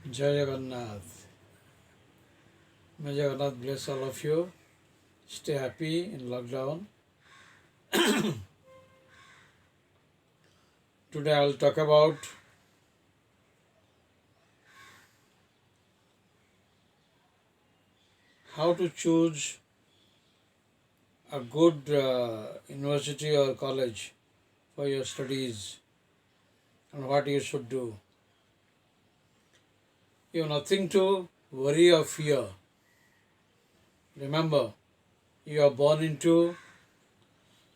Jai Jagannath. May Jagannath bless all of you. Stay happy in lockdown. Today I will talk about how to choose a good university or college for your studies and what you should do. You have nothing to worry or fear. Remember, you are born into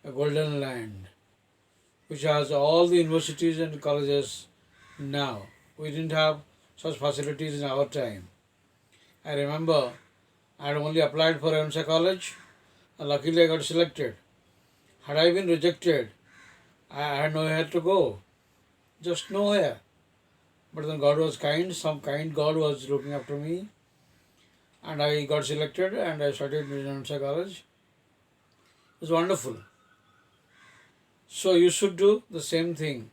a golden land which has all the universities and colleges now. We didn't have such facilities in our time. I remember I had only applied for MSA college and luckily I got selected. Had I been rejected, I had nowhere to go, just nowhere. But then God was kind, some kind God was looking after me, and I got selected and I studied in MSA college. It was wonderful. So you should do the same thing.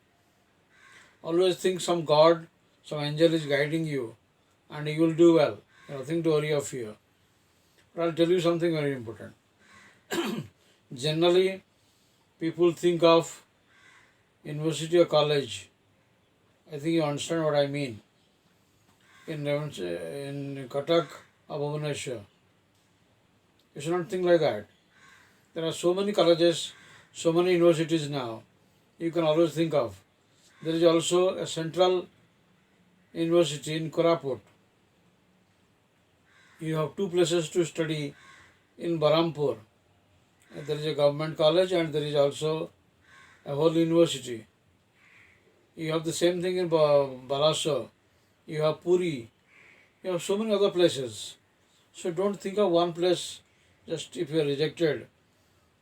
Always think some God, some angel is guiding you, and you will do well. Nothing to worry or fear. But I'll tell you something very important. Generally, people think of university or college. I think you understand what I mean. In Cuttack or Bhubaneswar, you should not think like that. There are so many colleges, so many universities now. You can always think of. There is also a central university in Koraput. You have two places to study in Barampur. There is a government college and there is also a whole university. You have the same thing in Balasore. You have Puri. You have so many other places. So don't think of one place. Just if you are rejected,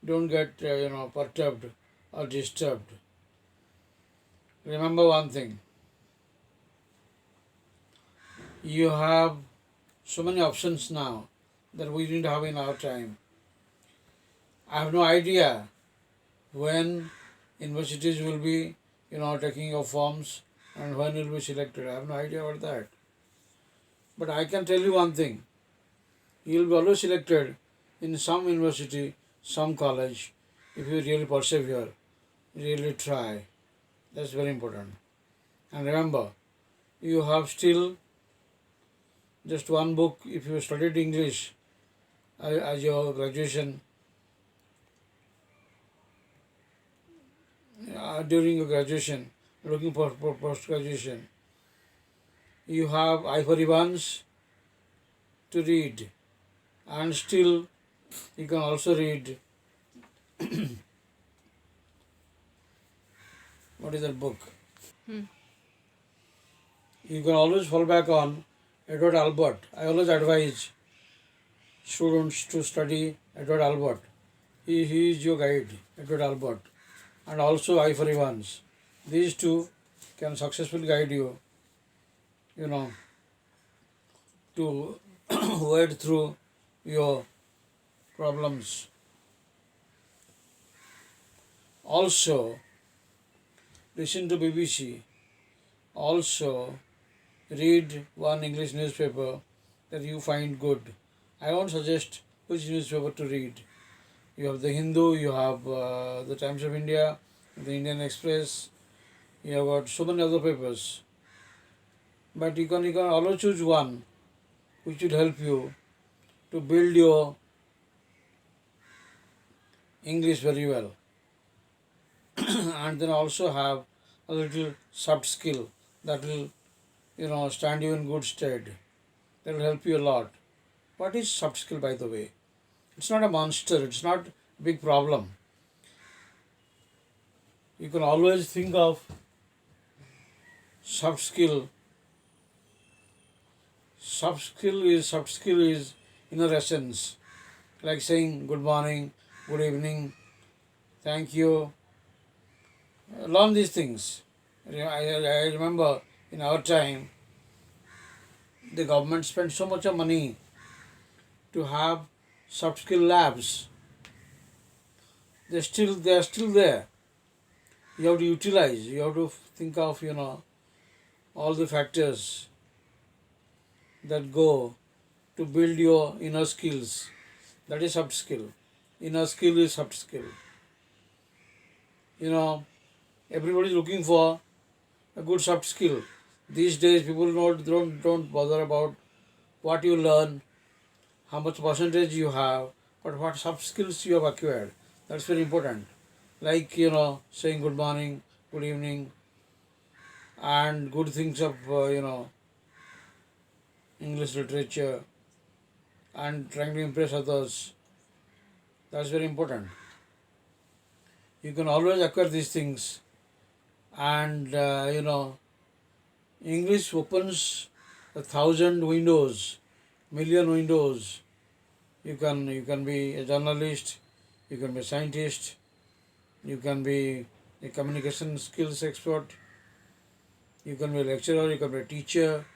don't get perturbed or disturbed. Remember one thing. You have so many options now that we didn't have in our time. I have no idea when universities will be, taking your forms and when you will be selected. I have no idea about that. But I can tell you one thing. You will be always selected in some university, some college, if you really persevere, really try. That's very important. And remember, you have still just one book. If you studied English as your graduation, during your graduation, looking for post-graduation, you have I-4 Evans to read, and still you can also read what is that book? You can always fall back on Edward Albert. I always advise students to study Edward Albert. He is your guide, Edward Albert, and also I-4 Evans. These two can successfully guide you, to wade through your problems. Also, listen to BBC. Also, read one English newspaper that you find good. I won't suggest which newspaper to read. You have the Hindu, you have the Times of India, the Indian Express, you have got so many other papers. But you can always choose one which will help you to build your English very well. And then also have a little soft skill that will, stand you in good stead. That will help you a lot. What is soft skill, by the way? It's not a monster, it's not a big problem. You can always think of soft skill. Soft skill is inner essence. Like saying good morning, good evening, thank you. Learn these things. I remember in our time, the government spent so much of money to have soft skill labs. They are still there. You have to utilize. You have to think of all the factors that go to build your inner skills. That is soft skill. Inner skill is soft skill. You know, everybody is looking for a good soft skill. These days, people don't bother about what you learn, how much percentage you have, but what soft skills you have acquired. That's very important. Like, saying good morning, good evening, and good things of, English literature, and trying to impress others. That's very important. You can always acquire these things, and, English opens 1,000 windows, million windows. You can be a journalist, you can be a scientist, you can be a communication skills expert, you can be a lecturer, you can be a teacher,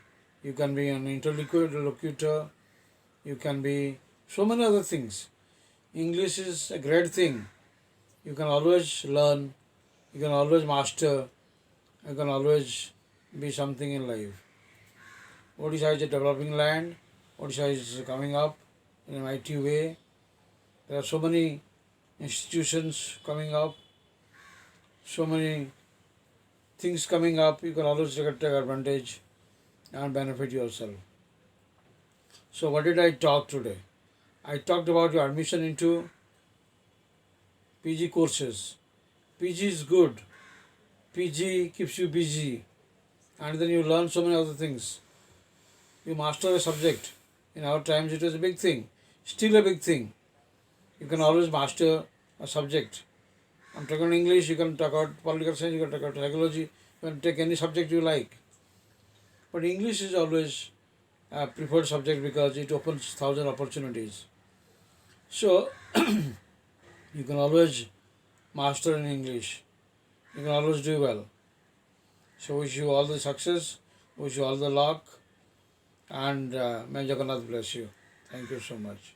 you can be an interlocutor, you can be so many other things. English is a great thing. You can always learn, you can always master, you can always be something in life. Odisha is a developing land. Odisha is coming up in a mighty way. There are so many institutions coming up, so many things coming up. You can always take advantage and benefit yourself. So, what did I talk today? I talked about your admission into PG courses. PG is good. PG keeps you busy, and then you learn so many other things. You master a subject. In our times, it was a big thing. Still a big thing. You can always master a subject. I'm talking English, you can talk about political science, you can talk about psychology, you can take any subject you like. But English is always a preferred subject because it opens thousand opportunities. So you can always master in English. You can always do well. So wish you all the success, wish you all the luck, and may Jagannath bless you. Thank you so much.